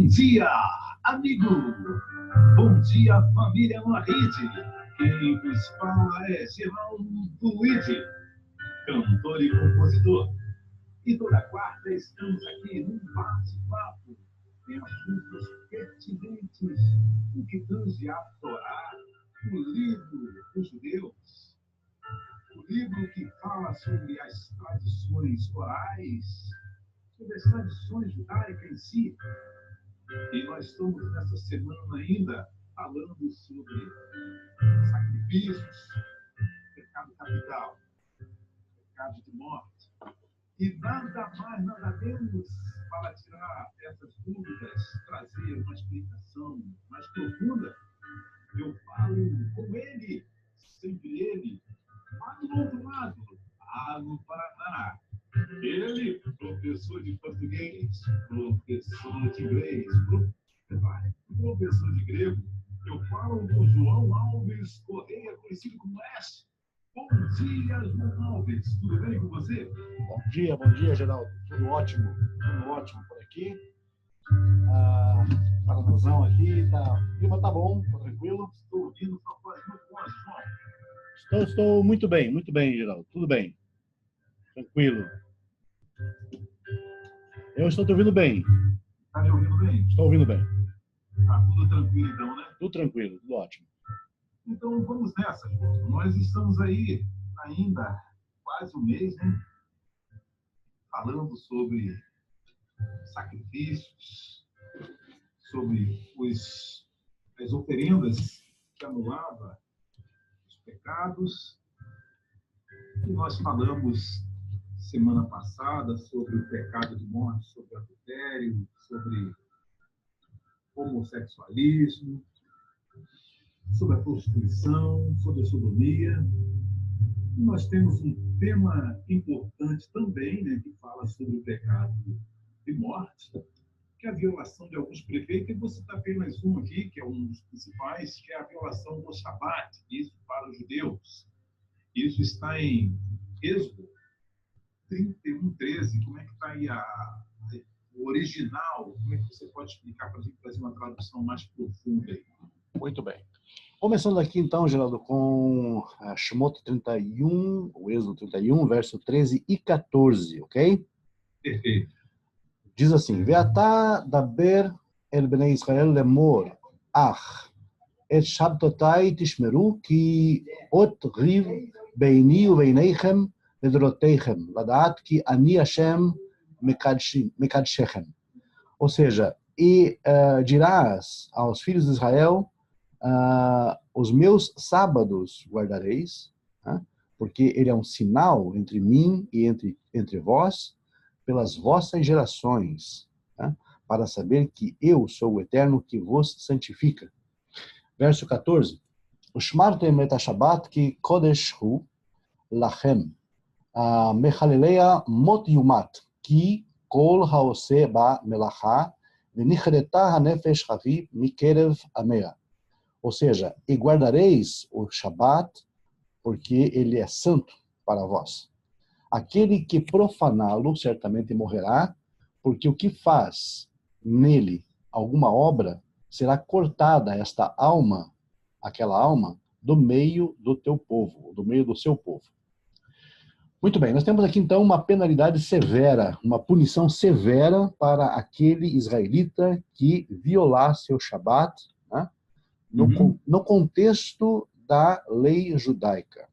Bom dia, amigo! Bom dia, família na rede! Quem vos fala é Geraldo Luigi, cantor e compositor. E toda quarta estamos aqui num bate-papo em assuntos pertinentes do que tange a Torá, o livro dos judeus, o livro que fala sobre as tradições orais, sobre as tradições judaicas em si. E nós estamos nessa semana ainda falando sobre sacrifícios, pecado capital, pecado de morte. E nada mais, nada menos para tirar essas dúvidas, trazer uma explicação mais profunda. Eu falo com ele, sempre ele, lá do outro lado, lá no Paraná. Ele, professor de português, professor de inglês, professor de grego. Eu falo com João Alves Correia, conhecido como S. Bom dia, João Alves. Tudo bem com você? Bom dia, Geraldo. Tudo ótimo por aqui. Paranazão aqui, o clima tá bom, tá tranquilo. Estou ouvindo sua voz muito forte, João. Estou muito bem, Geraldo. Tudo bem. Tranquilo. Eu estou te ouvindo bem. Está me ouvindo bem? Estou ouvindo bem. Tá tudo tranquilo então, né? Tudo tranquilo, tudo ótimo. Então vamos nessa, João. Nós estamos aí ainda quase um mês, né? Falando sobre sacrifícios, sobre as oferendas que anulavam os pecados. E nós falamos semana passada sobre o pecado de morte, sobre adultério, sobre homossexualismo, sobre a prostituição, sobre a sodomia. E nós temos um tema importante também, né, que fala sobre o pecado de morte, que é a violação de alguns preceitos. E vou citar apenas um aqui, que é um dos principais, que é a violação do Shabat, isso para os judeus. Isso está em Êxodo 31:13. Como é que está aí o original? Como é que você pode explicar para a gente fazer uma tradução mais profunda aí? Muito bem. Começando aqui então, Geraldo, com Shemot 31, o Êxodo 31, verso 13 e 14, ok? Perfeito. Diz assim: Ve'ata daber el bnei Israel lemor, et shabtotai tishmeru ki ot riv beini ubeineichem ledroteichem, ladat ki ani Hashem mekadshechem. Ou seja, dirás aos filhos de Israel, os meus sábados guardareis, porque ele é um sinal entre mim e entre vós, pelas vossas gerações, para saber que eu sou o Eterno que vos santifica. Verso 14. Ushmartem et hashabat ki kodesh hu lachem, mechaleleia mot yumat, ki kol haose ba melacha, venichreta hanefesh havi mikerev amea. Ou seja, e guardareis o Shabat, porque ele é santo para vós. Aquele que profaná-lo certamente morrerá, porque o que faz nele alguma obra, será cortada esta alma, aquela alma, do meio do teu povo, do meio do seu povo. Muito bem, nós temos aqui então uma penalidade severa, uma punição severa para aquele israelita que violasse o Shabat, né? No contexto da lei judaica.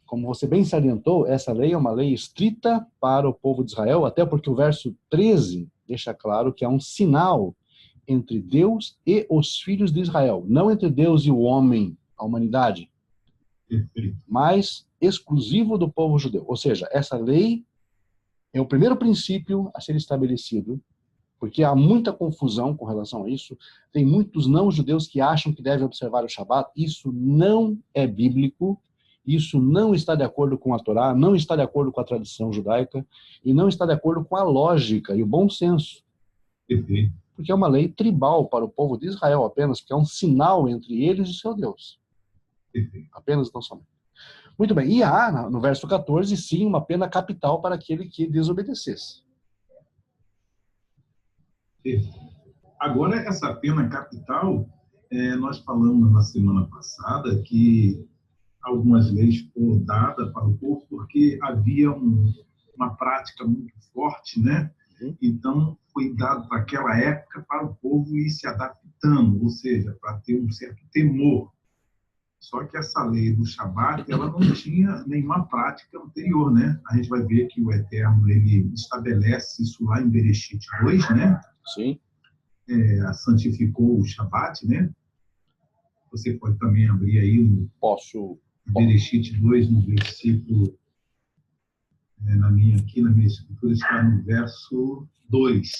Como você bem salientou, essa lei é uma lei estrita para o povo de Israel, até porque o verso 13 deixa claro que é um sinal entre Deus e os filhos de Israel. Não entre Deus e o homem, a humanidade, mas exclusivo do povo judeu. Ou seja, essa lei é o primeiro princípio a ser estabelecido, porque há muita confusão com relação a isso. Tem muitos não-judeus que acham que devem observar o Shabat. Isso não é bíblico, isso não está de acordo com a Torá, não está de acordo com a tradição judaica e não está de acordo com a lógica e o bom senso. Porque é uma lei tribal para o povo de Israel apenas, que é um sinal entre eles e seu Deus. Apenas, não somente. Muito bem, e há, no verso 14, sim, uma pena capital para aquele que desobedecesse. Agora, essa pena capital, nós falamos na semana passada que algumas leis foram dadas para o povo porque havia uma prática muito forte, né? Então, foi dado para aquela época para o povo ir se adaptando, ou seja, para ter um certo temor. Só que essa lei do Shabat, ela não tinha nenhuma prática anterior, né? A gente vai ver que o Eterno, ele estabelece isso lá em Bereshit 2, né? Sim. Santificou o Shabat, né? Você pode também abrir aí no Bereshit 2, no versículo, na minha escritura, está no verso 2.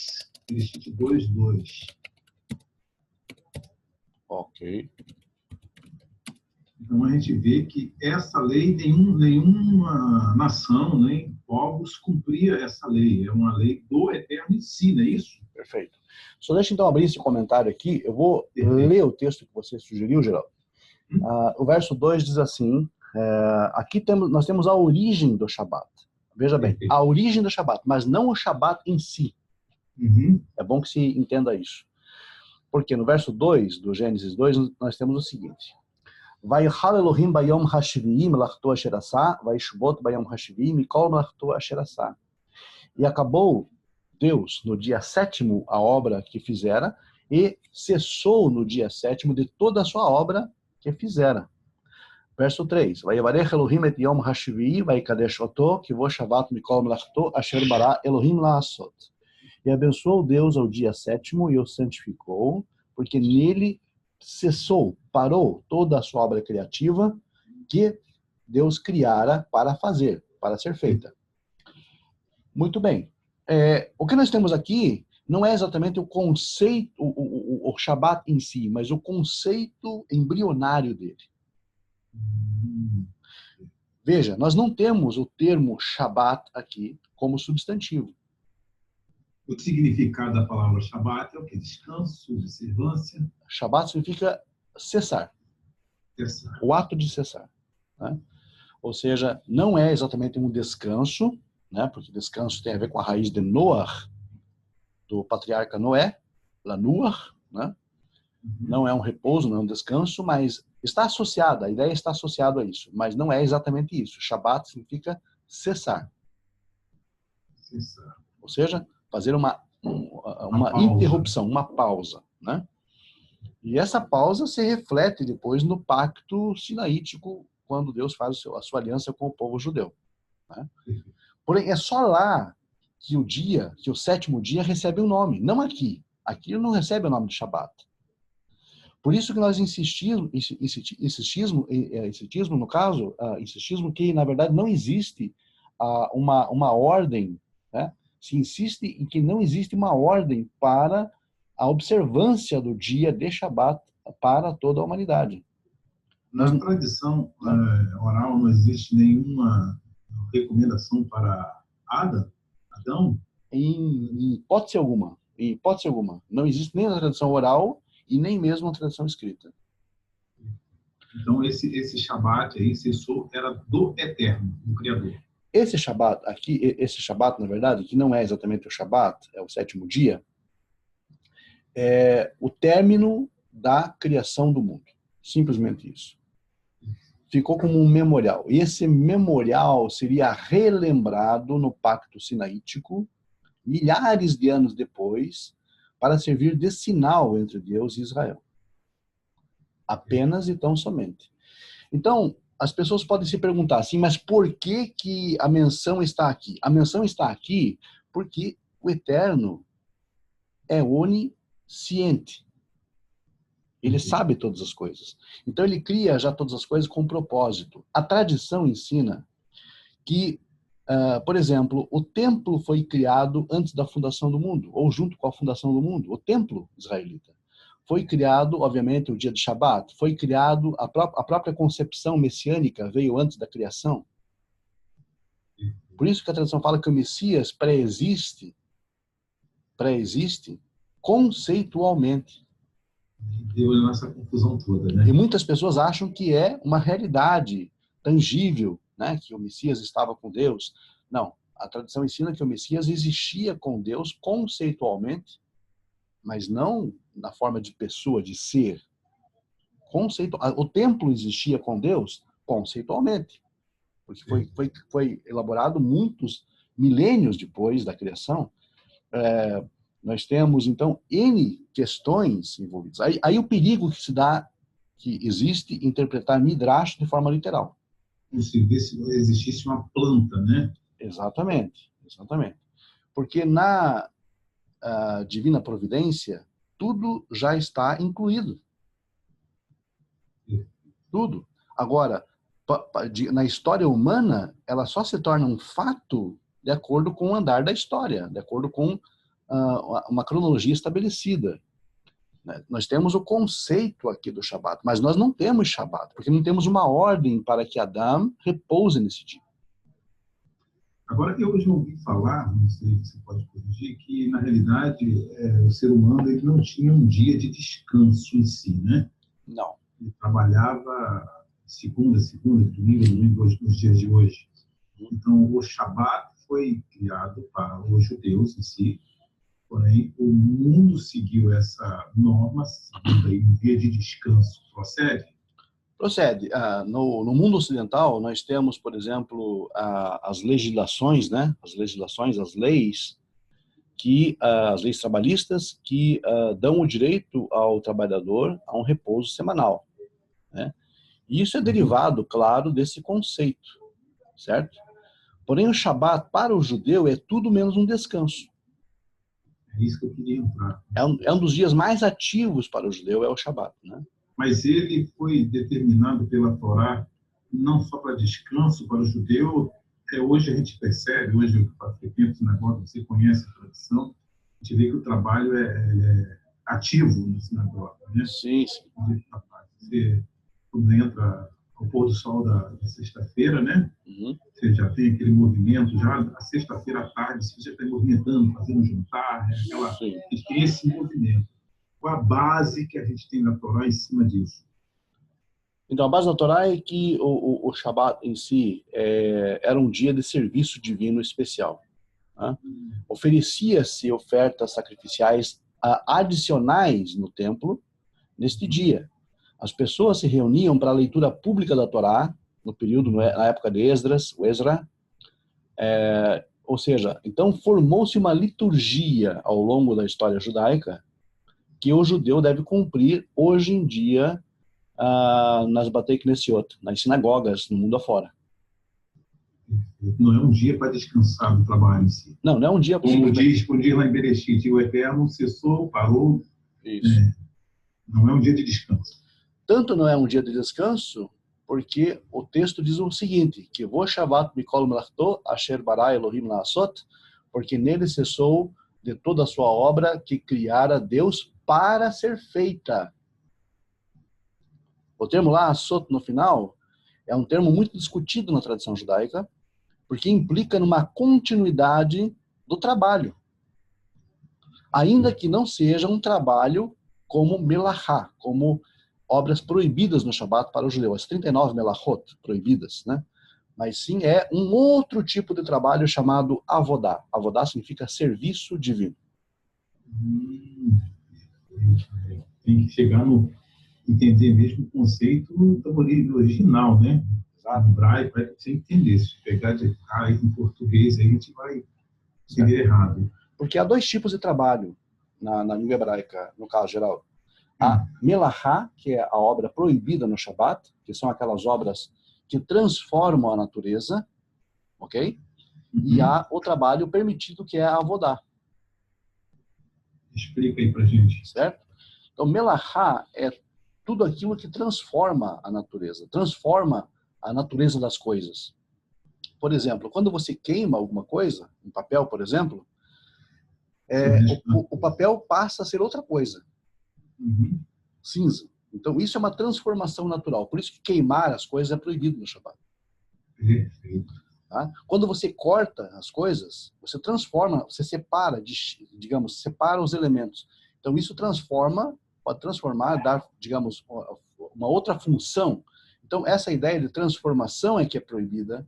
Bereshit 2, 2. Ok. Então, a gente vê que essa lei, nenhuma nação, nem povos cumpria essa lei. É uma lei do Eterno em si, não é isso? Perfeito. Só deixa então abrir esse comentário aqui. Eu vou ler o texto que você sugeriu, Geraldo. O verso 2 diz assim, aqui nós temos a origem do Shabat. Veja bem, a origem do Shabat, mas não o Shabat em si. É bom que se entenda isso. Porque no verso 2 do Gênesis 2, nós temos o seguinte. Vaychal Elohim bayom hashvi'i melachto asher asah, vayishbot bayom hashvi'i mikol melachto asher asah. E acabou Deus no dia 7º a obra que fizera e cessou no dia 7º de toda a sua obra que fizera. Verso 3. Vayevarech Elohim et yom hashvi'i vayikadesh oto kivo shavat mikol melachto asher bara Elohim la'asot. E abençoou Deus ao dia 7º e o santificou, porque nele cessou, parou toda a sua obra criativa que Deus criara para fazer, para ser feita. Muito bem. O que nós temos aqui não é exatamente o conceito, o Shabat em si, mas o conceito embrionário dele. Veja, nós não temos o termo Shabat aqui como substantivo. O significado da palavra Shabat é o que? Descanso, observância. Shabat significa cessar. Cessar. O ato de cessar. Né? Ou seja, não é exatamente um descanso, né? Porque descanso tem a ver com a raiz de Noah, do patriarca Noé, Lanuah, né? Não é um repouso, não é um descanso, mas está associada, a ideia está associada a isso, mas não é exatamente isso. Shabat significa cessar. Cessar. Ou seja, fazer uma interrupção, uma pausa, né? E essa pausa se reflete depois no pacto sinaítico, quando Deus faz a sua aliança com o povo judeu. Né? Porém, é só lá que o 7º dia recebe um nome, não aqui. Aqui não recebe o nome de Shabat. Por isso que nós insistimos no caso, insistimos que, na verdade, não existe uma ordem, né? Se insiste em que não existe uma ordem para a observância do dia de Shabat para toda a humanidade. Na tradição oral não existe nenhuma recomendação para Adão? Em hipótese alguma. Em hipótese alguma. Não existe nem na tradição oral e nem mesmo na tradição escrita. Então, esse Shabat aí, cessou, era do Eterno, do Criador. Esse Shabat aqui, na verdade, que não é exatamente o Shabat, é o 7º dia, é o término da criação do mundo. Simplesmente isso. Ficou como um memorial. E esse memorial seria relembrado no Pacto Sinaítico, milhares de anos depois, para servir de sinal entre Deus e Israel. Apenas e tão somente. Então, as pessoas podem se perguntar assim, mas por que a menção está aqui? A menção está aqui porque o Eterno é onisciente. Ele sabe todas as coisas. Então, ele cria já todas as coisas com propósito. A tradição ensina que, por exemplo, o templo foi criado antes da fundação do mundo, ou junto com a fundação do mundo. O templo israelita foi criado, obviamente, o dia de Shabat. Foi criado, a própria concepção messiânica veio antes da criação. Por isso que a tradição fala que o Messias pré-existe conceitualmente. Deu essa confusão toda, né? E muitas pessoas acham que é uma realidade tangível, né? Que o Messias estava com Deus. Não, a tradição ensina que o Messias existia com Deus conceitualmente, mas não na forma de pessoa, de ser. O templo existia com Deus conceitualmente, porque foi elaborado muitos milênios depois da criação. Nós temos, então, N questões envolvidas. Aí o perigo que se dá, que existe, interpretar Midrash de forma literal. Se existisse uma planta, né? Exatamente, exatamente. Porque na divina providência, tudo já está incluído. Tudo. Agora, na história humana, ela só se torna um fato de acordo com o andar da história, de acordo com uma cronologia estabelecida. Nós temos o conceito aqui do Shabat, mas nós não temos Shabat, porque não temos uma ordem para que Adão repouse nesse dia. Agora, eu já ouvi falar, não sei se você pode corrigir, que, na realidade, o ser humano ele não tinha um dia de descanso em si, né? Não. Ele trabalhava segunda, domingo, nos dias de hoje. Então, o Shabat foi criado para os judeus em si, porém, o mundo seguiu essa norma, seguindo aí um dia de descanso. Procede? Procede. No mundo ocidental, nós temos, por exemplo, as legislações, né? As leis as leis trabalhistas que dão o direito ao trabalhador a um repouso semanal, né? E isso é derivado, claro, desse conceito, certo? Porém, o Shabat, para o judeu, é tudo menos um descanso. É isso que eu queria entrar. É um dos dias mais ativos para o judeu, é o Shabat, né? Mas ele foi determinado pela Torá não só para descanso, para o judeu. Hoje a gente percebe, hoje eu frequento sinagoga, você conhece a tradição, a gente vê que o trabalho é ativo na sinagoga, né? Sim, sim. Você, quando entra ao pôr do sol da sexta-feira, né? Uhum. Você já tem aquele movimento, já a sexta-feira à tarde, você já está movimentando, fazendo jantar, né? Tem esse movimento. Qual a base que a gente tem na Torá em cima disso? Então, a base da Torá é que o Shabat em si era um dia de serviço divino especial, né? Oferecia-se ofertas sacrificiais adicionais no templo neste dia. As pessoas se reuniam para a leitura pública da Torá, no período, na época de o Ezra. Ou seja, então formou-se uma liturgia ao longo da história judaica que o judeu deve cumprir hoje em dia nas Batei Knessiot, nas sinagogas, no mundo afora. Não é um dia para descansar do trabalho em si. Não é um dia... Como diz lá em Bereshit, o Eterno cessou, parou. Isso. Não é um dia de descanso. Tanto não é um dia de descanso, porque o texto diz o seguinte, que Vo Shavat Mikol Melachto Asher Bara Elohim Laasot, porque nele cessou de toda a sua obra que criara Deus para ser feita. O termo lá, Asot, no final, é um termo muito discutido na tradição judaica, porque implica numa continuidade do trabalho. Ainda que não seja um trabalho como melachá, como obras proibidas no Shabat para o judeu, as 39 melachot proibidas, né? Mas sim é um outro tipo de trabalho chamado avodá. Avodá significa serviço divino. Tem que chegar no entender mesmo o conceito do original, né? No hebraico, para você entender. Se pegar de em português, aí a gente vai entender errado. Porque há dois tipos de trabalho na língua hebraica, no caso geral. A melachá, que é a obra proibida no Shabat, que são aquelas obras que transformam a natureza, ok? E há o trabalho permitido, que é a avodá. Explica aí pra gente. Certo? Então, melachá é tudo aquilo que transforma a natureza das coisas. Por exemplo, quando você queima alguma coisa, um papel, por exemplo, o papel passa a ser outra coisa. Cinza. Então, isso é uma transformação natural. Por isso que queimar as coisas é proibido no Shabat. Tá? Quando você corta as coisas, você transforma, você separa, separa os elementos. Então, isso pode transformar, dar, digamos, uma outra função. Então, essa ideia de transformação é que é proibida.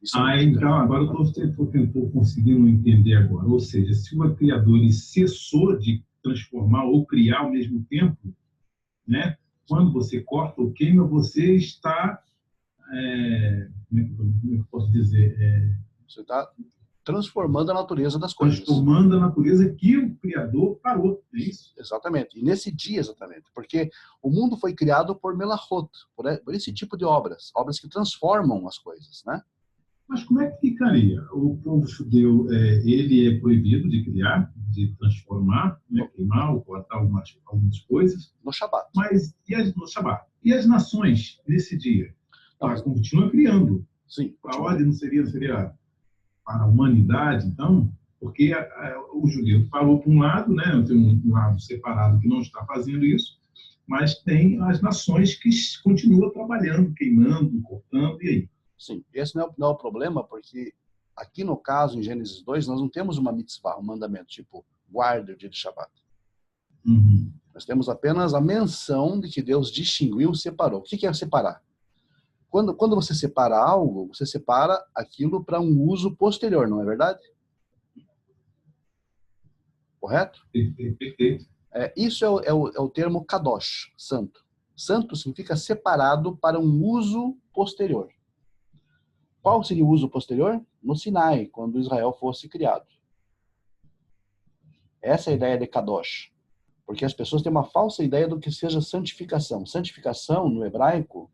Então, agora eu estou conseguindo entender agora. Ou seja, se o Criador cessou de transformar ou criar ao mesmo tempo, né? Quando você corta ou queima, você está, como é que eu posso dizer, Você está transformando a natureza das coisas. transformando a natureza que o Criador parou, é isso? Exatamente. E nesse dia, exatamente. Porque o mundo foi criado por melachot, por esse tipo de obras. Obras que transformam as coisas, né? Mas como é que ficaria? O povo judeu, ele é proibido de criar, de transformar, né, queimar ou cortar algumas coisas. No Shabat. Mas no Shabat? E as nações, nesse dia? Elas continuam criando. Sim. A ordem não seria para a humanidade, então? Porque o judeu falou por um lado, né, tem um lado separado que não está fazendo isso, mas tem as nações que continuam trabalhando, queimando, cortando, e aí? Sim, esse não é o problema, porque aqui no caso, em Gênesis 2, nós não temos uma mitzvah, um mandamento, tipo, guarda o dia de Shabat. Uhum. Nós temos apenas a menção de que Deus distinguiu, separou. O que é separar? Quando você separa algo, você separa aquilo para um uso posterior, não é verdade? Correto? Perfeito. Isso é o termo kadosh, santo. Santo significa separado para um uso posterior. Qual seria o uso posterior? No Sinai, quando Israel fosse criado. Essa é a ideia de kadosh. Porque as pessoas têm uma falsa ideia do que seja santificação. Santificação, no hebraico,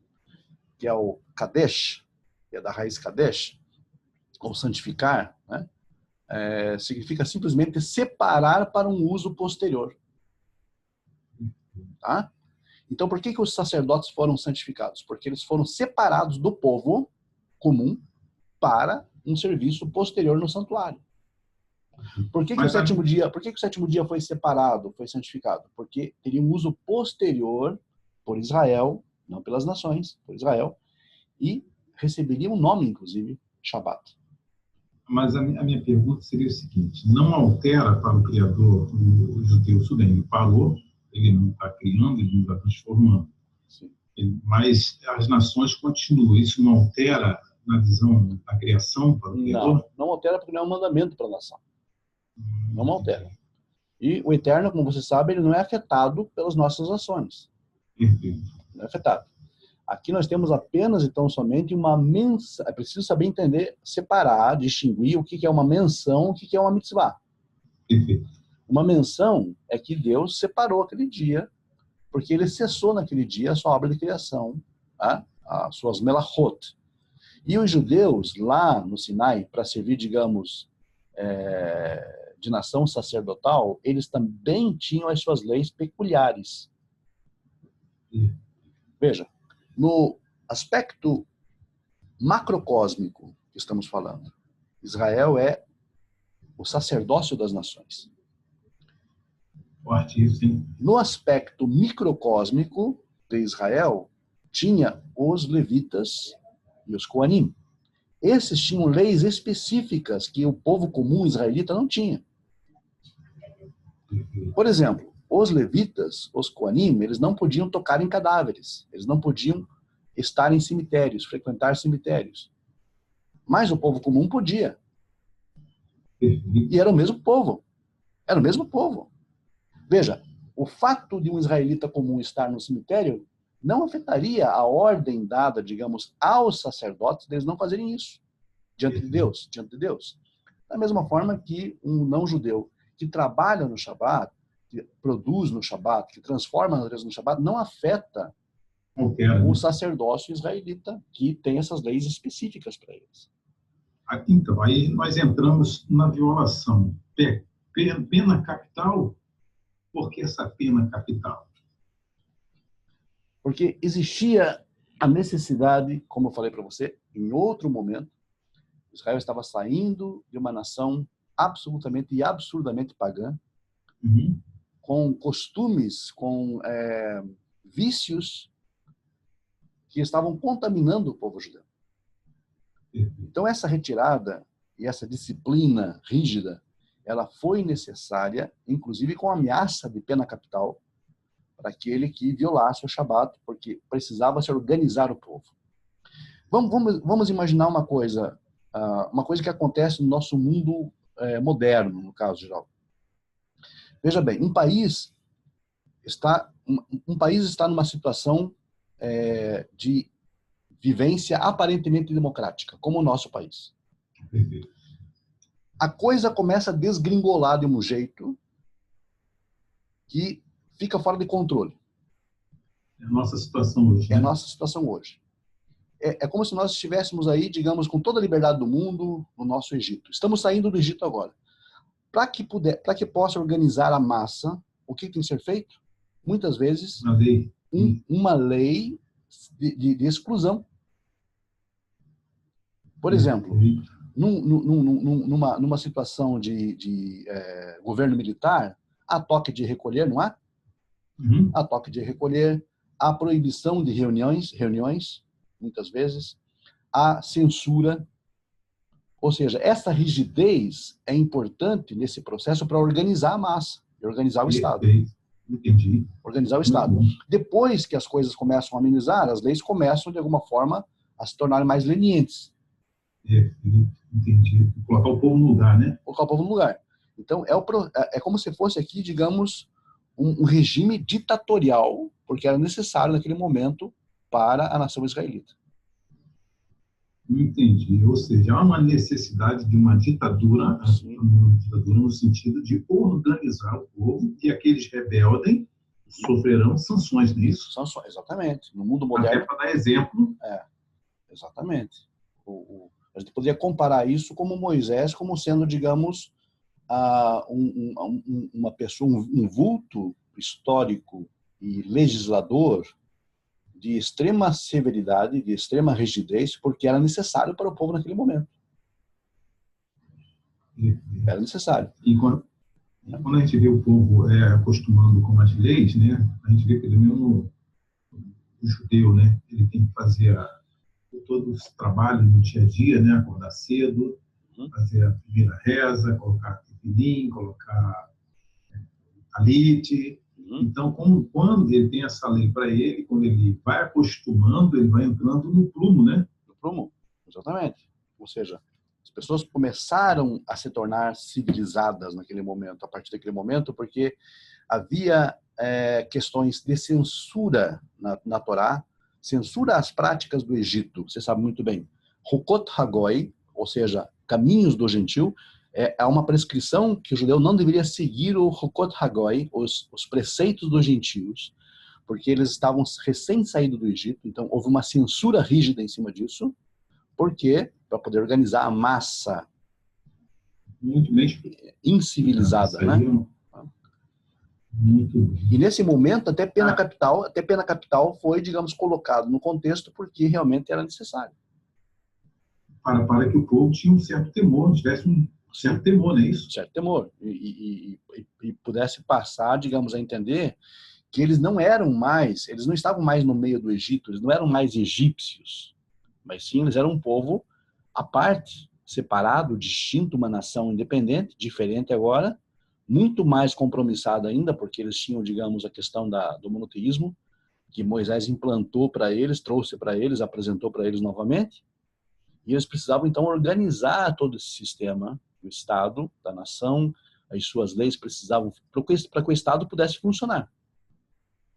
que é o kadesh, que é da raiz kadesh, ou santificar, né? Significa simplesmente separar para um uso posterior. Tá? Então, por que os sacerdotes foram santificados? Porque eles foram separados do povo comum para um serviço posterior no santuário. Por que o sétimo dia foi separado, foi santificado? Porque teria um uso posterior por Israel, não pelas nações, por Israel, e receberia um nome, inclusive, Shabat. Mas a minha pergunta seria o seguinte: não altera para o Criador o judeu sudene? Ele parou, ele não está criando, ele não está transformando. Sim. Mas as nações continuam. Isso não altera na visão da criação para o Criador? Não altera porque não é um mandamento para a nação. Não altera. E o Eterno, como você sabe, ele não é afetado pelas nossas ações. Perfeito. Não é afetado. Aqui nós temos apenas, então, somente uma menção. É preciso saber entender, separar, distinguir o que é uma menção, o que é uma mitzvah. Perfeito. Uma menção é que Deus separou aquele dia, porque ele cessou naquele dia a sua obra de criação, tá? As suas melachot. E os judeus, lá no Sinai, para servir, digamos, de nação sacerdotal, eles também tinham as suas leis peculiares. Veja, no aspecto macrocósmico que estamos falando, Israel é o sacerdócio das nações. Forte isso, hein? No aspecto microcósmico de Israel, tinha os levitas e os coanim. Esses tinham leis específicas que o povo comum israelita não tinha. Por exemplo, os levitas, os coanim, eles não podiam tocar em cadáveres, eles não podiam estar em cemitérios, frequentar cemitérios. Mas o povo comum podia. E era o mesmo povo. Era o mesmo povo. Veja, o fato de um israelita comum estar no cemitério não afetaria a ordem dada, digamos, aos sacerdotes deles não fazerem isso diante de Deus. Da mesma forma que um não-judeu que trabalha no Shabat, que produz no Shabat, que transforma a natureza no Shabat, não afeta o sacerdócio israelita, que tem essas leis específicas para eles. Então, aí nós entramos na violação. Pena capital? Por que essa pena capital? Porque existia a necessidade, como eu falei para você, em outro momento, Israel estava saindo de uma nação absolutamente e absurdamente pagã, com costumes, com vícios que estavam contaminando o povo judeu. Então, essa retirada e essa disciplina rígida, ela foi necessária, inclusive com ameaça de pena capital, para aquele que violasse o Shabat, porque precisava se organizar o povo. Vamos imaginar uma coisa que acontece no nosso mundo moderno, no caso geral. Veja bem, um país está numa situação de vivência aparentemente democrática, como o nosso país. A coisa começa a desgringolar de um jeito que fica fora de controle. É a nossa situação hoje. É a nossa situação hoje. É como se nós estivéssemos aí, digamos, com toda a liberdade do mundo no nosso Egito. Estamos saindo do Egito agora. Para que possa organizar a massa, o que tem que ser feito? Muitas vezes, uma lei de exclusão. Por exemplo, numa situação de governo militar, há toque de recolher, não há? Uhum. Há toque de recolher, há proibição de reuniões, muitas vezes, há censura. Ou seja, essa rigidez é importante nesse processo para organizar a massa, e organizar o Estado. Entendi. Organizar o Estado. Depois que as coisas começam a amenizar, as leis começam, de alguma forma, a se tornarem mais lenientes. Entendi. Colocar o povo no lugar, né? Colocar o povo no lugar. Então, é como se fosse aqui, digamos, um regime ditatorial, porque era necessário naquele momento para a nação israelita. Entendi. Ou seja, há uma necessidade de uma ditadura no sentido de organizar o povo, e aqueles rebeldes sofrerão sanções nisso. Sanções, exatamente. No mundo moderno. Até para dar exemplo. Exatamente. A gente poderia comparar isso como Moisés, como sendo, digamos, uma pessoa, um vulto histórico e legislador de extrema severidade, de extrema rigidez, porque era necessário para o povo naquele momento. Era necessário. E quando a gente vê o povo acostumando com as leis, né, a gente vê pelo menos o judeu, né, ele tem que fazer todos os trabalhos no dia a dia, né, acordar cedo, fazer a primeira reza, colocar tefilim, colocar talit. Então, quando ele tem essa lei para ele, quando ele vai acostumando, ele vai entrando no prumo, né? No prumo, exatamente. Ou seja, as pessoas começaram a se tornar civilizadas naquele momento, a partir daquele momento, porque havia questões de censura na Torá, censura às práticas do Egito, você sabe muito bem. Hukot Hagoi, ou seja, caminhos do gentil, é uma prescrição que o judeu não deveria seguir o Hukot Hagoi, os preceitos dos gentios, porque eles estavam recém saídos do Egito, então houve uma censura rígida em cima disso. Por quê? Para poder organizar a massa muito bem incivilizada, né? Muito bem. E nesse momento, até pena capital foi, digamos, colocado no contexto porque realmente era necessário. Para que o povo tinha um certo temor, tivesse um certo temor, não é isso? Certo temor. E pudesse passar, digamos, a entender que eles não estavam mais no meio do Egito, eles não eram mais egípcios, mas sim, eles eram um povo à parte, separado, distinto, uma nação independente, diferente agora, muito mais compromissada ainda, porque eles tinham, digamos, a questão do monoteísmo, que Moisés implantou para eles, trouxe para eles, apresentou para eles novamente, e eles precisavam, então, organizar todo esse sistema, o Estado, da nação, as suas leis precisavam, para que o Estado pudesse funcionar.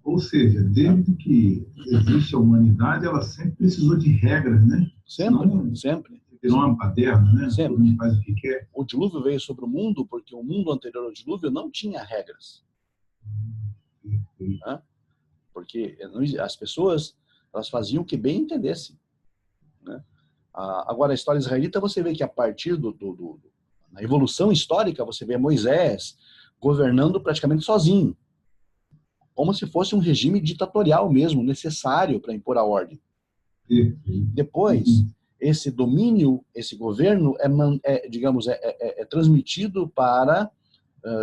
Ou seja, desde que existe a humanidade, ela sempre precisou de regras, né? Sempre. Virou uma baderna, né? Sempre. Todo mundo faz o que quer. O dilúvio veio sobre o mundo porque o mundo anterior ao dilúvio não tinha regras. Né? Porque as pessoas, elas faziam o que bem entendessem. Né? Agora, a história israelita, você vê que a partir na evolução histórica, você vê Moisés governando praticamente sozinho, como se fosse um regime ditatorial mesmo, necessário para impor a ordem. Depois, esse domínio, esse governo é transmitido para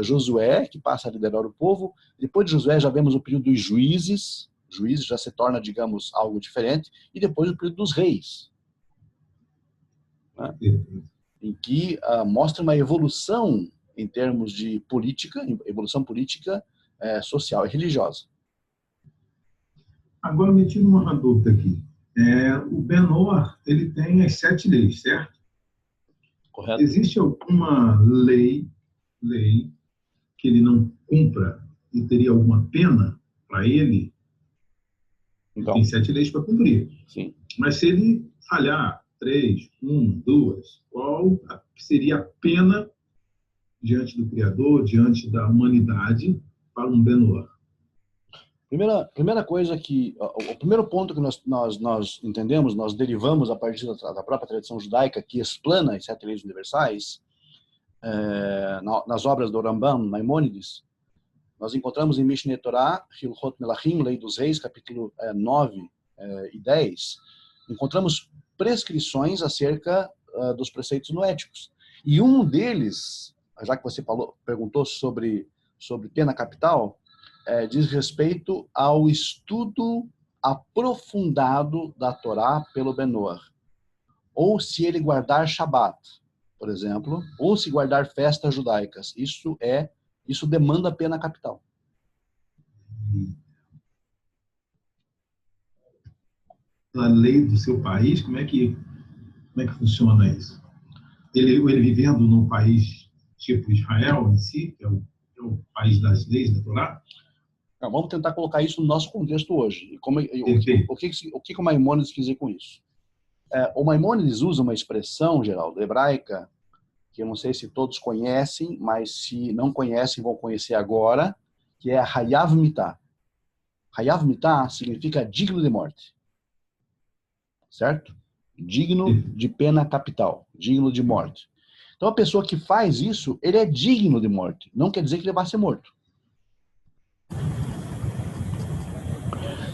Josué, que passa a liderar o povo. Depois de Josué, já vemos o período dos juízes já se torna, digamos, algo diferente, e depois o período dos reis, né? Em que mostra uma evolução em termos de política, evolução política, social e religiosa. Agora, me tira uma dúvida aqui. O Ben-Hur, ele tem as 7 leis, certo? Correto. Existe alguma lei que ele não cumpra e teria alguma pena para ele, Então, tem 7 leis para cumprir. sim. Mas se ele falhar 3, 1, 2, qual seria a pena diante do Criador, diante da humanidade, para um Ben-Hur? Primeira coisa que... O primeiro ponto que nós entendemos, nós derivamos a partir da própria tradição judaica, que explana as 7 leis universais, nas obras do Rambam, Maimônides, nós encontramos em Mishneh Torah, Hilchot Melachim, Lei dos Reis, capítulo 9 e 10, encontramos prescrições acerca dos preceitos noéticos. E um deles, já que você perguntou sobre pena capital, diz respeito ao estudo aprofundado da Torá pelo Ben-Hur. Ou se ele guardar Shabat, por exemplo, ou se guardar festas judaicas. Isso demanda pena capital. A lei do seu país, como é que funciona isso? Ele vivendo num país tipo Israel em si, que é o país das leis da Torá? Vamos tentar colocar isso no nosso contexto hoje. O que o Maimônides quis dizer com isso? O Maimônides usa uma expressão, Geraldo, hebraica, que eu não sei se todos conhecem, mas se não conhecem, vão conhecer agora, que é Hayav Mitah. Hayav Mitah significa digno de morte. Certo? Digno de pena capital, digno de morte. Então, a pessoa que faz isso, ele é digno de morte. Não quer dizer que ele vai ser morto.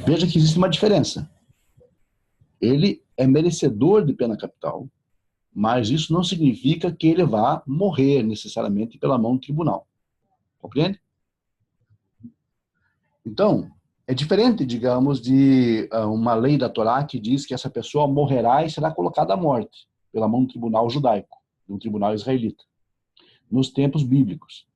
Veja que existe uma diferença. Ele é merecedor de pena capital, mas isso não significa que ele vá morrer necessariamente pela mão do tribunal. Compreende? Então, é diferente, digamos, de uma lei da Torá que diz que essa pessoa morrerá e será colocada à morte pela mão do tribunal judaico, do tribunal israelita, nos tempos bíblicos.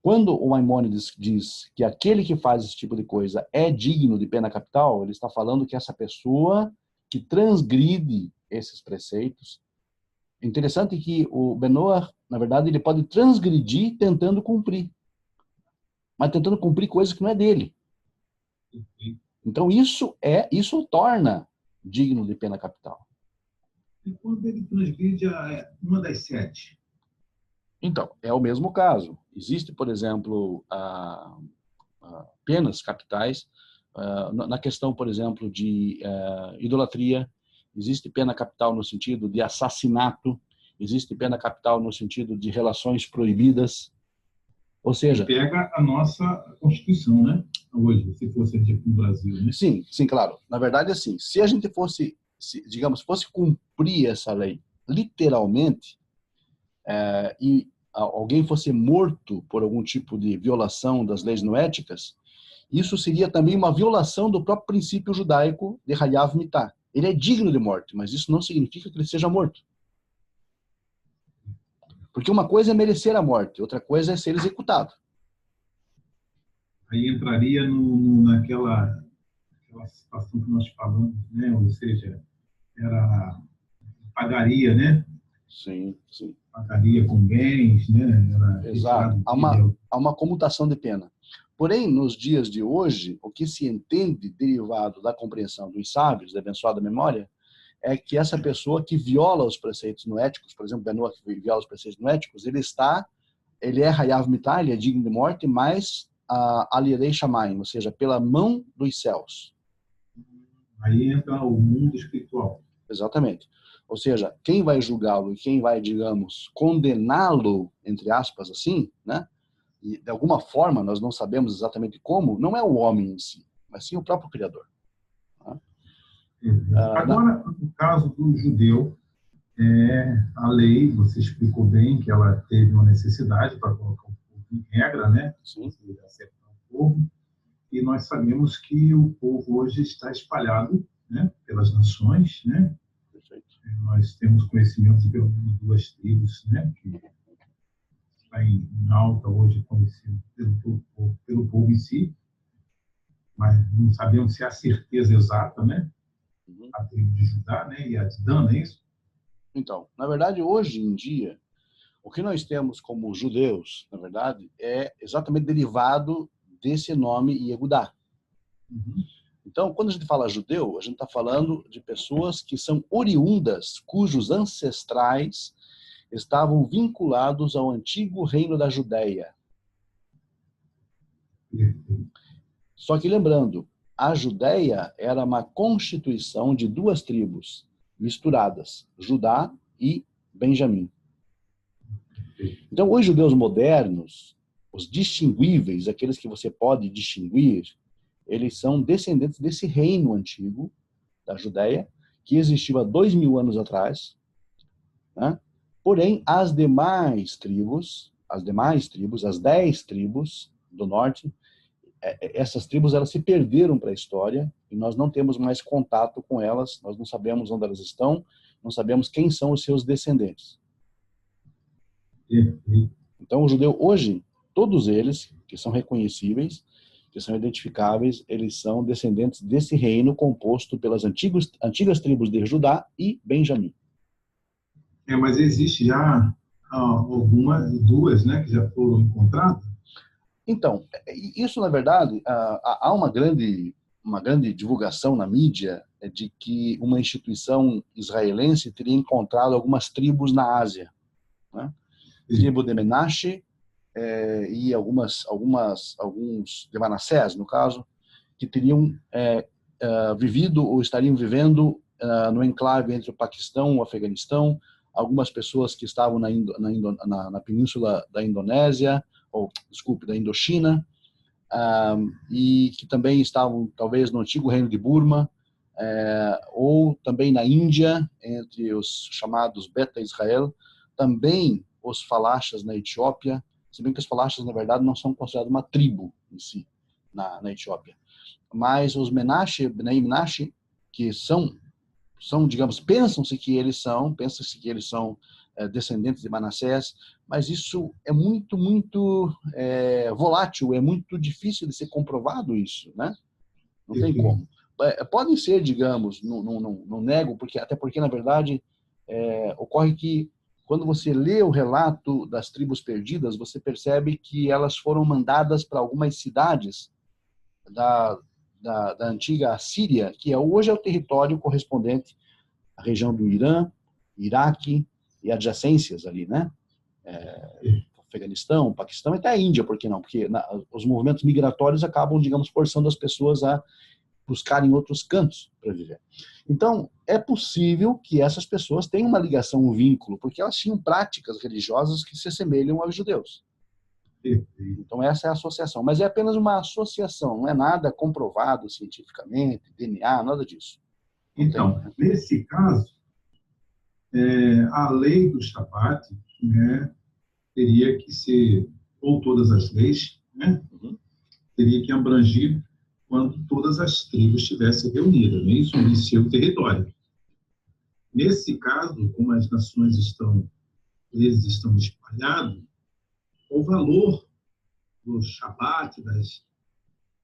Quando o Maimônides diz que aquele que faz esse tipo de coisa é digno de pena capital, ele está falando que essa pessoa que transgride esses preceitos. É interessante que o Ben-Hur, na verdade, ele pode transgredir tentando cumprir, mas tentando cumprir coisas que não é dele. Então isso o torna digno de pena capital. E quando ele transgride uma das 7? Então, é o mesmo caso. Existe, por exemplo, penas capitais na questão, por exemplo, de idolatria. Existe pena capital no sentido de assassinato. Existe pena capital no sentido de relações proibidas. Ou seja... Pega a nossa Constituição, né? Hoje, se fosse aqui no Brasil, né? Sim, claro. Na verdade, assim, se a gente fosse cumprir essa lei literalmente, e alguém fosse morto por algum tipo de violação das leis noéticas, isso seria também uma violação do próprio princípio judaico de Hayav Mitah. Ele é digno de morte, mas isso não significa que ele seja morto. Porque uma coisa é merecer a morte, outra coisa é ser executado. Aí entraria naquela situação que nós falamos, né? Ou seja, pagaria, né? Sim. Pagaria com bens, né? Exato. Há uma comutação de pena. Porém, nos dias de hoje, o que se entende derivado da compreensão dos sábios, da abençoada memória, é que essa pessoa que viola os preceitos noéticos, por exemplo, Ben-Hur que viola os preceitos noéticos, ele é Hayav Mitah, ele é digno de morte, mas alirei shamayim, ou seja, pela mão dos céus. Aí entra o mundo espiritual. Exatamente. Ou seja, quem vai julgá-lo e quem vai, digamos, condená-lo, entre aspas, assim, né? E de alguma forma, nós não sabemos exatamente como, não é o homem em si, mas sim o próprio Criador. Tá? Agora, no caso do judeu, a lei, você explicou bem que ela teve uma necessidade para colocar o povo em regra, né? Sim. Acertar o povo. E nós sabemos que o povo hoje está espalhado, né, pelas nações, né? Perfeito. Nós temos conhecimento de pelo menos 2 tribos, né, que está em alta hoje, conhecido pelo povo em si, mas não sabemos se é a certeza exata, né? A tribo de Judá, né, e a de Dan, é isso? Então, na verdade, hoje em dia, O que nós temos como judeus, na verdade, é exatamente derivado desse nome Yehudá. Uhum. Então, quando a gente fala judeu, a gente está falando de pessoas que são oriundas, cujos ancestrais estavam vinculados ao antigo reino da Judéia. Só que lembrando, a Judéia era uma constituição de duas tribos misturadas, Judá e Benjamim. Então, os judeus modernos, os distinguíveis, aqueles que você pode distinguir, eles são descendentes desse reino antigo da Judéia, que existiu há 2000 anos atrás, né? Porém, as 10 tribos, as 10 tribos do norte, essas tribos elas se perderam para a história e nós não temos mais contato com elas, nós não sabemos onde elas estão, não sabemos quem são os seus descendentes. Então, o judeu hoje, todos eles, que são reconhecíveis, que são identificáveis, eles são descendentes desse reino composto pelas antigas tribos de Judá e Benjamim. Mas existe já duas, né, que já foram encontradas? Então, isso, na verdade, há uma grande divulgação na mídia de que uma instituição israelense teria encontrado algumas tribos na Ásia, né? Tribo de Menashe e alguns de Manassés, no caso, que teriam vivido ou estariam vivendo no enclave entre o Paquistão e o Afeganistão, algumas pessoas que estavam na península da Indonésia, da Indochina, e que também estavam, talvez, no antigo reino de Burma, ou também na Índia, entre os chamados Beta Israel, também os Falachas na Etiópia, se bem que os Falachas, na verdade, não são considerados uma tribo em si, na Etiópia. Mas os Menashe, Bnei Menashe, que são, digamos, pensa-se que eles são descendentes de Manassés, mas isso é muito volátil, é muito difícil de ser comprovado isso, né? Não tem como. Podem ser, digamos, não nego, até porque, na verdade, ocorre que quando você lê o relato das tribos perdidas, você percebe que elas foram mandadas para algumas cidades da antiga Assíria, que hoje é o território correspondente à região do Irã, Iraque e adjacências ali, né? Afeganistão, Paquistão, até a Índia, por que não? Porque os movimentos migratórios acabam, digamos, forçando as pessoas a buscarem outros cantos para viver. Então, é possível que essas pessoas tenham uma ligação, um vínculo, porque elas tinham práticas religiosas que se assemelham aos judeus. Então, essa é a associação. Mas é apenas uma associação, não é nada comprovado cientificamente, DNA, nada disso. Então, nesse caso, a lei do Shabat, né, teria que ser, ou todas as leis, né, teria que abranger quando todas as tribos estivessem reunidas, né, isso em seu território. Nesse caso, como as nações estão espalhadas, o valor do Shabat, das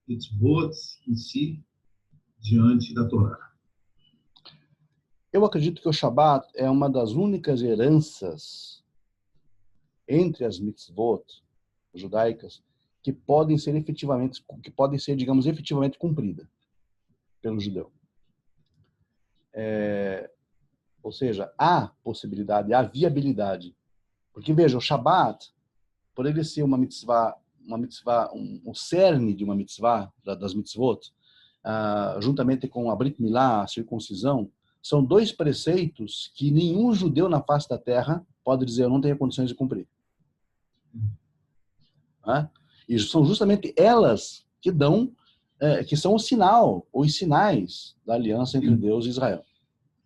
mitzvot em si, diante da Torá. Eu acredito que o Shabat é uma das únicas heranças entre as mitzvot judaicas que podem ser, digamos, efetivamente cumprida pelo judeu. Ou seja, há possibilidade, há viabilidade. Porque, veja, o Shabat, por ele ser uma mitzvah, um cerne de uma mitzvah, das mitzvot, juntamente com a Brit Milá, a circuncisão, são 2 preceitos que nenhum judeu na face da terra pode dizer: eu não tenho condições de cumprir. E são justamente elas que que são o sinal, os sinais da aliança entre Deus e Israel.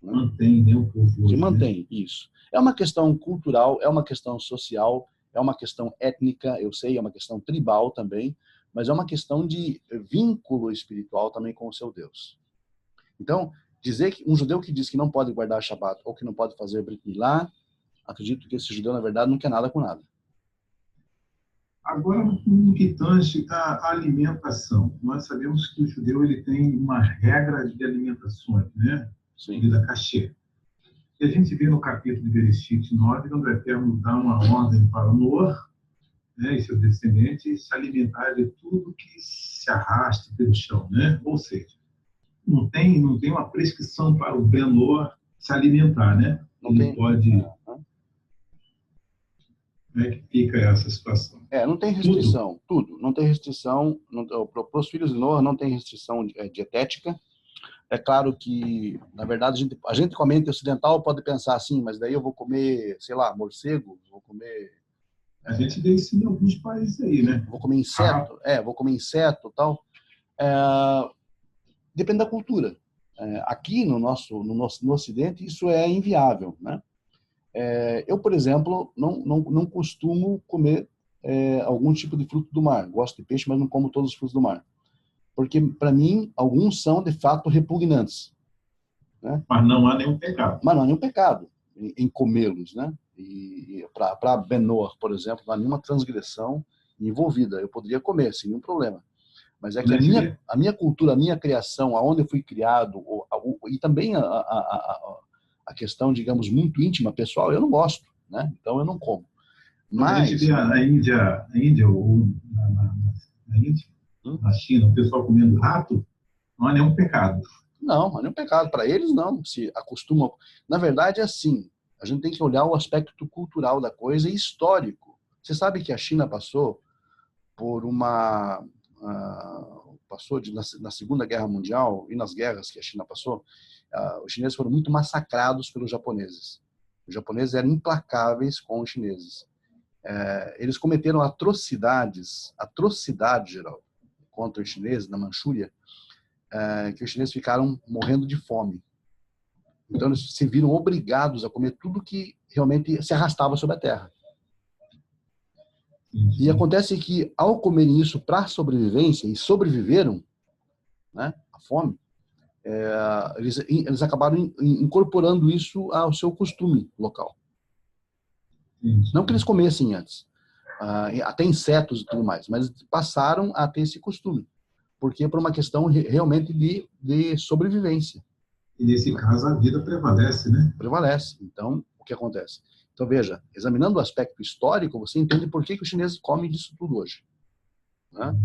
Mantém, né, o povo. Que mantém isso. É uma questão cultural, é uma questão social, é uma questão étnica, eu sei, é uma questão tribal também, mas é uma questão de vínculo espiritual também com o seu Deus. Então, dizer que um judeu que diz que não pode guardar Shabat ou que não pode fazer Brit Milá, acredito que esse judeu, na verdade, não quer nada com nada. Agora, no que tange à alimentação, nós sabemos que o judeu ele tem uma regra de alimentações, né? Sim. Comida kasher. E a gente vê no capítulo de Bereshit 9, quando o Eterno dá uma ordem para Noé, né, e seus descendentes se alimentar de tudo que se arraste pelo chão, né? Ou seja, não tem uma prescrição para o Benor se alimentar, né? Não Ele tem. pode... Como é que fica essa situação? Não tem restrição, tudo. Não tem restrição. Para os filhos de Noé não tem restrição dietética. É claro que, na verdade, a gente com a mente ocidental pode pensar assim, mas daí eu vou comer, sei lá, morcego, vou comer... A gente vê isso em alguns países aí, né? Vou comer inseto, vou comer inseto e tal. Depende da cultura. Aqui no Ocidente, isso é inviável, né? Eu, por exemplo, não costumo comer algum tipo de fruto do mar. Gosto de peixe, mas não como todos os frutos do mar. Porque, para mim, alguns são, de fato, repugnantes. Né? Mas não há nenhum pecado. Mas não há nenhum pecado em comê-los. Né? E para Benor, por exemplo, não há nenhuma transgressão envolvida. Eu poderia comer, sem nenhum problema. Mas é que a minha cultura, a minha criação, aonde eu fui criado, e também a questão, digamos, muito íntima, pessoal, eu não gosto. Né? Então, eu não como. Mas a gente vê na Índia, na China, o pessoal comendo rato, não há nenhum pecado. Não há nenhum pecado. Para eles, não. Se acostumam. Na verdade, é assim. A gente tem que olhar o aspecto cultural da coisa e histórico. Você sabe que a China passou por uma... na Segunda Guerra Mundial e nas guerras que a China passou, os chineses foram muito massacrados pelos japoneses. Os japoneses eram implacáveis com os chineses. Eles cometeram atrocidades, geral, contra os chineses na Manchúria, que os chineses ficaram morrendo de fome. Então, eles se viram obrigados a comer tudo que realmente se arrastava sobre a terra. E acontece que, ao comerem isso para sobrevivência, e sobreviveram, né, à fome, eles acabaram incorporando isso ao seu costume local. Não que eles comessem antes, até insetos e tudo mais, mas passaram a ter esse costume. Porque é por uma questão realmente de sobrevivência. E nesse caso a vida prevalece, né? Prevalece. Então, o que acontece? Então, veja, examinando o aspecto histórico, você entende por que os chineses comem disso tudo hoje. Né?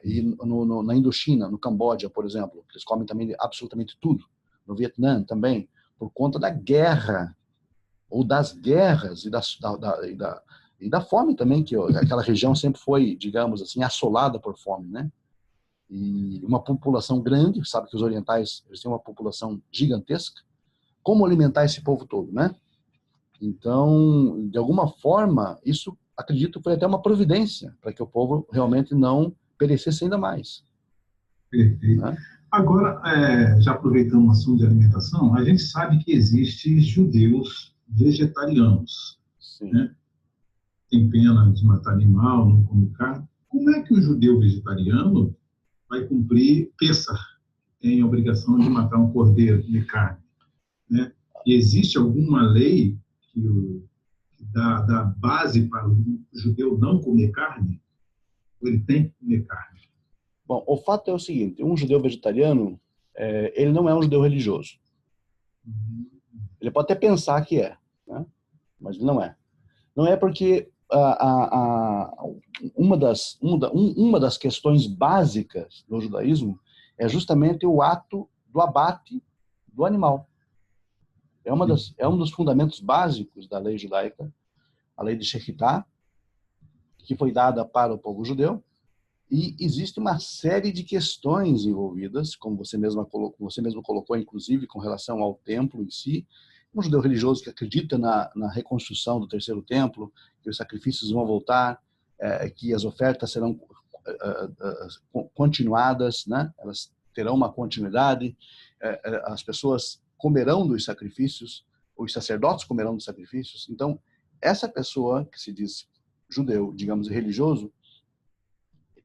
E na Indochina, no Camboja, por exemplo, eles comem também absolutamente tudo. No Vietnã também, por conta da guerra, ou das guerras e da fome também, que aquela região sempre foi, digamos assim, assolada por fome, né? E uma população grande, sabe que os orientais eles têm uma população gigantesca. Como alimentar esse povo todo, né? Então, de alguma forma, isso, acredito, foi até uma providência para que o povo realmente não perecesse ainda mais. Perfeito. Né? Agora, já aproveitando o assunto de alimentação, a gente sabe que existem judeus vegetarianos. Sim. Né? Tem pena de matar animal, não come carne. Como é que o judeu vegetariano vai cumprir Pêssar, tem a obrigação de matar um cordeiro de carne? Né? E existe alguma lei que dá base para o judeu não comer carne? Ou ele tem que comer carne? Bom, o fato é o seguinte, um judeu vegetariano, ele não é um judeu religioso. Ele pode até pensar que é, né? Mas ele não é. Não é porque uma das questões básicas do judaísmo é justamente o ato do abate do animal. É um dos fundamentos básicos da lei judaica, a lei de Shechitá, que foi dada para o povo judeu, e existe uma série de questões envolvidas, como você mesmo colocou, inclusive, com relação ao templo em si. Um judeu religioso que acredita na reconstrução do terceiro templo, que os sacrifícios vão voltar, que as ofertas serão continuadas, né? Elas terão uma continuidade, as pessoas comerão dos sacrifícios, os sacerdotes comerão dos sacrifícios. Então, essa pessoa que se diz judeu, digamos, religioso,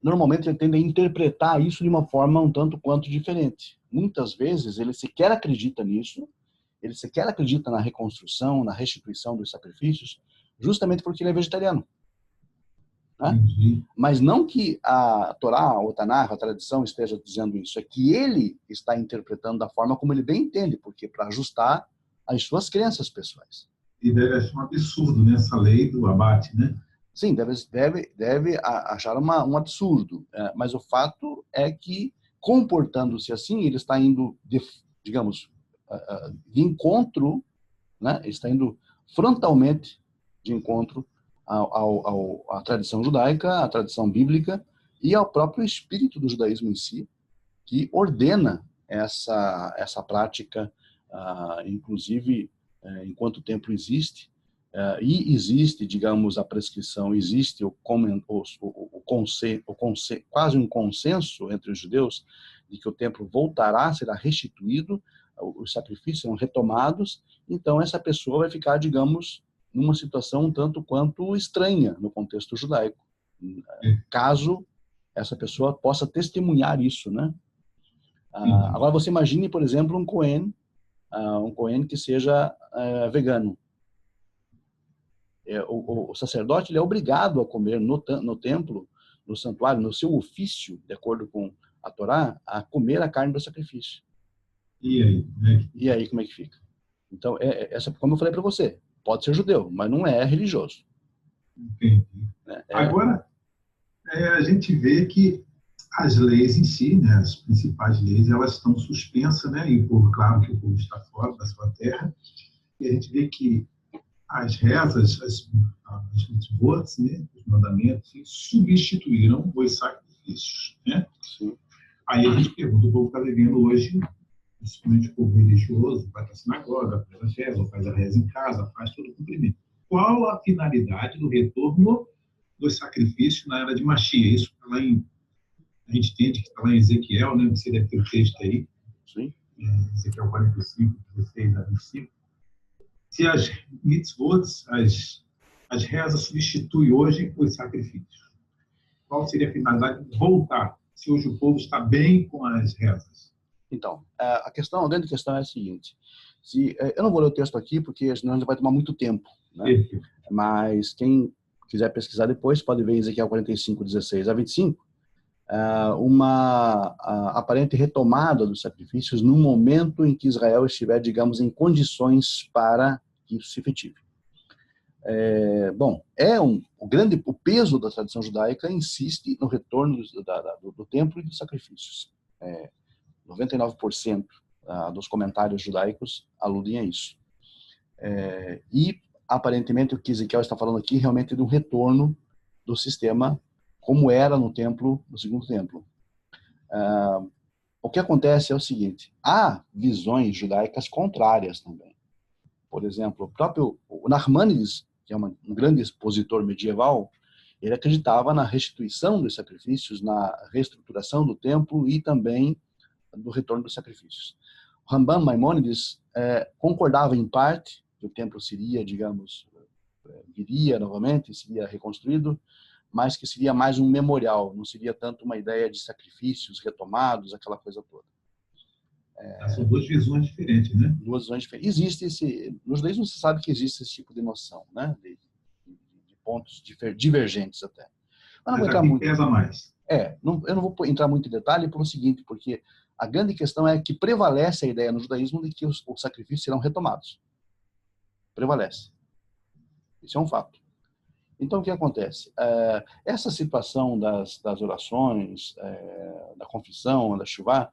normalmente ele tende a interpretar isso de uma forma um tanto quanto diferente. Muitas vezes ele sequer acredita nisso, ele sequer acredita na reconstrução, na restituição dos sacrifícios, justamente porque ele é vegetariano. Né? Mas não que a Torá, o Tanakh, a tradição esteja dizendo isso, é que ele está interpretando da forma como ele bem entende, porque para ajustar as suas crenças pessoais. E deve achar um absurdo nessa lei do abate, né? Sim, deve achar um absurdo, mas o fato é que, comportando-se assim, ele está indo, digamos, de encontro, né? Ele está indo frontalmente de encontro à tradição judaica, à tradição bíblica e ao próprio espírito do judaísmo em si, que ordena essa prática, inclusive, enquanto o templo existe, e existe, digamos, a prescrição, existe quase um consenso entre os judeus de que o templo voltará, será restituído, os sacrifícios serão retomados, então essa pessoa vai ficar, digamos, numa situação um tanto quanto estranha no contexto judaico, caso essa pessoa possa testemunhar isso, né? Agora você imagine, por exemplo, um Cohen que seja vegano. O sacerdote ele é obrigado a comer no templo, no santuário, no seu ofício, de acordo com a Torá, a comer a carne do sacrifício. E aí? Né? E aí, como é que fica? Então, como eu falei para você, pode ser judeu, mas não é religioso. Entendi. Agora, a gente vê que as leis em si, né, as principais leis, elas estão suspensas, né, e claro que o povo está fora da sua terra, e a gente vê que as rezas, as mitzvot, né, os mandamentos, substituíram os sacrifícios, né? Sim. Aí a gente pergunta, o povo está vivendo hoje, principalmente o povo religioso, vai para a sinagoga, faz a reza, faz a reza em casa, faz todo o cumprimento. Qual a finalidade do retorno dos sacrifícios na era de Mashiach? Isso está lá a gente entende que está lá em Ezequiel, né? Você deve ter o texto aí. Sim. Ezequiel 45, 16 a 25. Se as mitzvot, as rezas substituem hoje os sacrifícios, qual seria a finalidade de voltar, se hoje o povo está bem com as rezas? Então, a grande questão é a seguinte, eu não vou ler o texto aqui, porque senão vai tomar muito tempo, né? Mas quem quiser pesquisar depois, pode ver Ezequiel 45, 16 a 25, uma aparente retomada dos sacrifícios no momento em que Israel estiver, digamos, em condições para que isso se efetive. O peso da tradição judaica insiste no retorno do templo e dos sacrifícios. 99% dos comentários judaicos aludem a isso. E, aparentemente, o que Ezequiel está falando aqui realmente é de um retorno do sistema como era no templo, no segundo templo. O que acontece é o seguinte, há visões judaicas contrárias também. Por exemplo, o próprio Nachmanides, que é um grande expositor medieval, ele acreditava na restituição dos sacrifícios, na reestruturação do templo e também do retorno dos sacrifícios. O Rambam Maimônides concordava em parte que o templo seria, digamos, viria novamente, seria reconstruído, mas que seria mais um memorial, não seria tanto uma ideia de sacrifícios retomados, aquela coisa toda. São duas visões diferentes, né? Duas visões diferentes. No judaísmo se sabe que existe esse tipo de noção, né? De pontos divergentes até. Mas não vou entrar muito. Pesa mais. Eu não vou entrar muito em detalhe pelo seguinte, porque a grande questão é que prevalece a ideia no judaísmo de que os sacrifícios serão retomados. Prevalece. Isso é um fato. Então, o que acontece? Essa situação das orações, da confissão, da shuvá,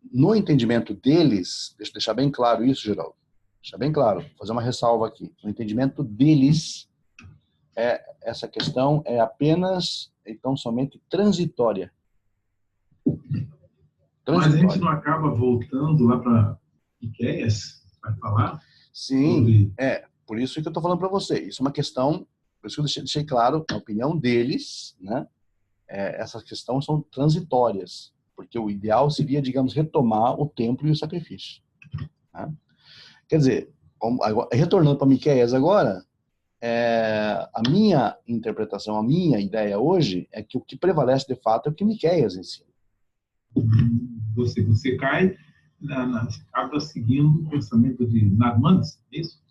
no entendimento deles, deixa eu deixar bem claro isso, Geraldo, deixar bem claro, fazer uma ressalva aqui, no entendimento deles, essa questão é apenas, então, somente transitória. Mas a gente não acaba voltando lá para Miqueias, vai falar? Sim, por isso que eu estou falando para você. Isso é uma questão, por isso que eu deixei claro, a opinião deles, né? Essas questões são transitórias, porque o ideal seria, digamos, retomar o templo e o sacrifício. Né? Quer dizer, retornando para Miqueias agora, a minha interpretação, a minha ideia hoje é que o que prevalece de fato é o que Miqueias ensina. Você acaba seguindo o pensamento de Nachmanides, é isso?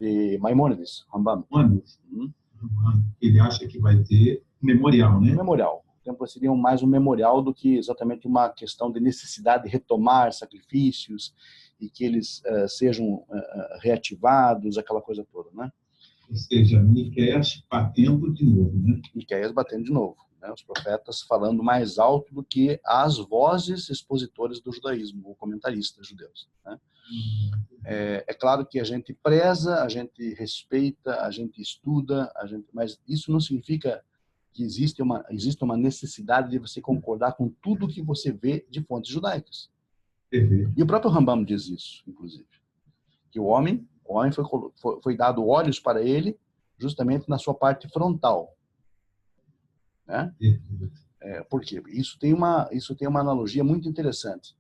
De Maimônides, Rambam. Ele acha que vai ter memorial, né? Memorial. O templo seria mais um memorial do que exatamente uma questão de necessidade de retomar sacrifícios e que eles sejam reativados, aquela coisa toda, né? Ou seja, Miqueias batendo de novo, né? Miqueias batendo de novo, né? Os profetas falando mais alto do que as vozes expositores do judaísmo, ou comentaristas judeus, né? É claro que a gente preza, a gente respeita, a gente estuda, mas isso não significa que existe uma necessidade de você concordar com tudo que você vê de fontes judaicas. E o próprio Rambam diz isso, inclusive, que o homem foi dado olhos para ele justamente na sua parte frontal, né? Por quê? Isso tem uma analogia muito interessante,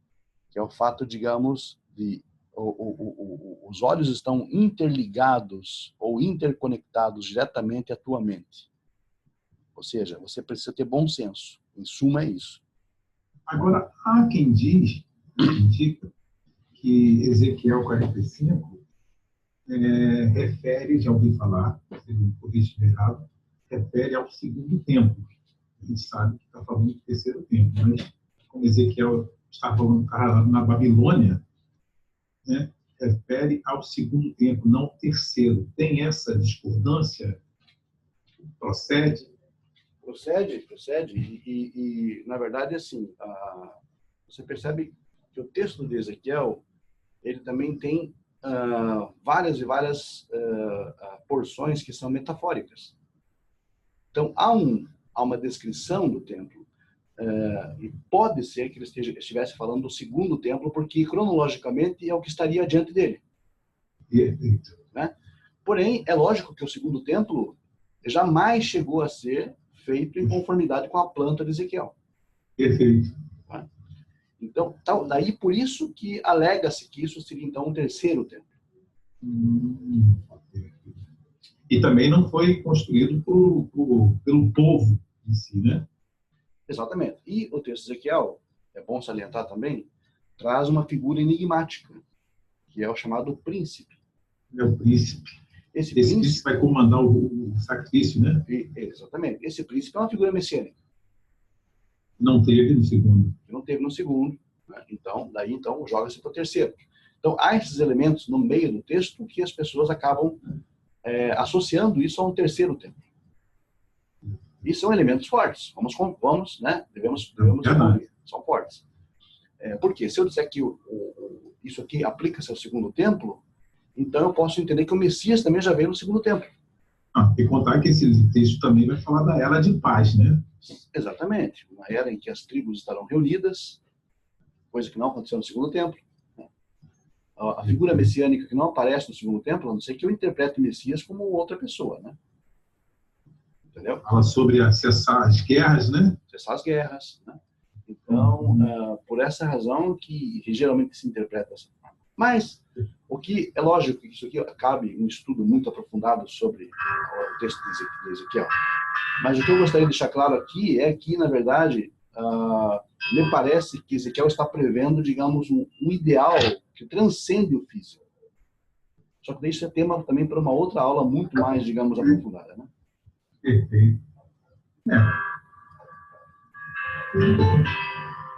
que é o fato, digamos, de os olhos estão interligados ou interconectados diretamente à tua mente. Ou seja, você precisa ter bom senso. Em suma, é isso. Agora, há quem indica que Ezequiel 45 refere, já ouvi falar, se me corrigir errado, refere ao segundo templo. A gente sabe que está falando do terceiro templo, mas como Ezequiel está falando na Babilônia, né, refere ao segundo templo, não ao terceiro. Tem essa discordância? Procede? Procede. E na verdade, assim, você percebe que o texto de Ezequiel, ele também tem várias e várias porções que são metafóricas. Então, há uma descrição do templo, e pode ser que ele estivesse falando do segundo templo, porque cronologicamente é o que estaria diante dele. Né? Porém, é lógico que o segundo templo jamais chegou a ser feito em conformidade com a planta de Ezequiel. Perfeito. Tá? Então, daí por isso que alega-se que isso seria então um terceiro templo. E também não foi construído pelo povo em si, né? Exatamente. E o texto de Ezequiel, é bom salientar também, traz uma figura enigmática, que é o chamado príncipe. É o príncipe. Esse príncipe vai comandar o sacrifício, né? Exatamente. Esse príncipe é uma figura messiânica. Não teve no segundo. Não teve no segundo. Né? Daí joga-se para o terceiro. Então, há esses elementos no meio do texto que as pessoas acabam associando isso a um terceiro templo. E são elementos fortes. Vamos, né? Devemos evoluir. São fortes. Por quê? Se eu disser que isso aqui aplica-se ao segundo templo, então eu posso entender que o Messias também já veio no segundo templo. E contar que esse texto também vai falar da era de paz, né? Exatamente. Uma era em que as tribos estarão reunidas, coisa que não aconteceu no segundo templo. A figura messiânica que não aparece no segundo templo, a não ser que eu interprete o Messias como outra pessoa, né? Entendeu? Fala sobre cessar as guerras, né? Cessar as guerras, né? Então, por essa razão que geralmente se interpreta dessa forma. Mas, o que é lógico que isso aqui cabe um estudo muito aprofundado sobre o texto de Ezequiel. Mas o que eu gostaria de deixar claro aqui é que, na verdade, me parece que Ezequiel está prevendo, digamos, um ideal que transcende o físico. Só que isso é tema também para uma outra aula muito mais, digamos, aprofundada, né? Perfeito.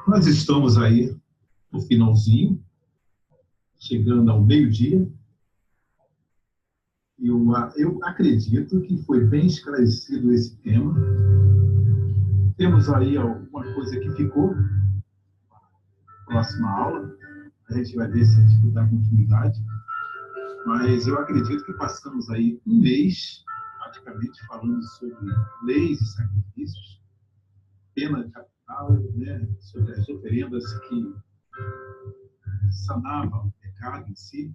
Nós estamos aí no finalzinho, chegando ao meio-dia. Eu acredito que foi bem esclarecido esse tema. Temos aí alguma coisa que ficou. Próxima aula, a gente vai ver se a gente dá continuidade. Mas eu acredito que passamos aí um mês, praticamente, falando sobre leis e sacrifícios, pena capital, né, sobre as oferendas que sanavam o pecado em si.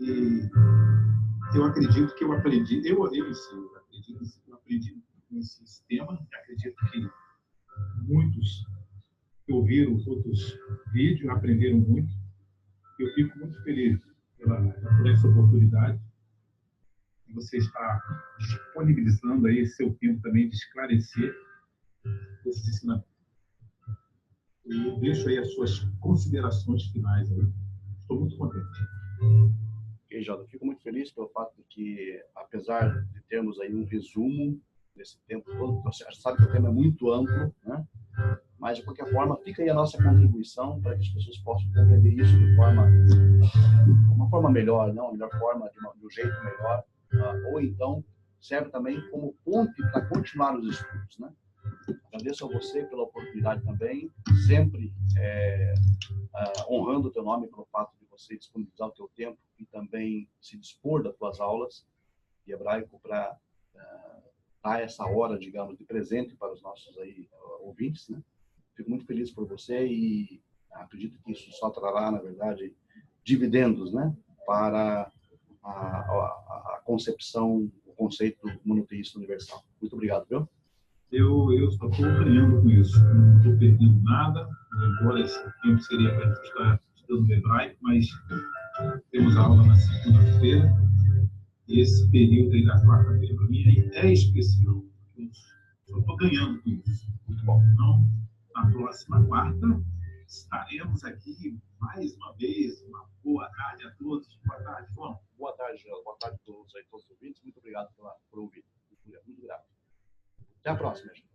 E eu acredito que eu aprendi, eu acredito que eu aprendi com esse tema, acredito que muitos que ouviram os outros vídeos aprenderam muito. Eu fico muito feliz por essa oportunidade. E você está disponibilizando aí seu tempo também de esclarecer esses ensinamentos. E deixo aí as suas considerações finais aí. Estou muito contente. Ok, Jota, fico muito feliz pelo fato de que, apesar de termos aí um resumo desse tempo todo, você sabe que o tema é muito amplo, né? Mas, de qualquer forma, fica aí a nossa contribuição para que as pessoas possam compreender isso de uma forma melhor, não? Uma melhor forma, de um jeito melhor. Ou então, serve também como ponte para continuar os estudos, né? Agradeço a você pela oportunidade também, sempre honrando o teu nome pelo fato de você disponibilizar o teu tempo e também se dispor das tuas aulas de hebraico para dar essa hora, digamos, de presente para os nossos aí, ouvintes, né? Fico muito feliz por você e acredito que isso só trará, na verdade, dividendos, né, para a concepção, o conceito monoteísta universal. Muito obrigado, viu? Eu só estou ganhando com isso, não estou perdendo nada, embora esse tempo seria para estar estudando hebraico, mas temos aula na segunda-feira, e esse período aí da quarta-feira para mim é especial, eu só estou ganhando com isso. Muito bom. Então, na próxima quarta, estaremos aqui mais uma vez. Uma boa tarde a todos. Boa tarde, João. Boa tarde, João. Boa tarde a todos os ouvintes. Muito obrigado por ouvir. Muito grato. Até a próxima, gente.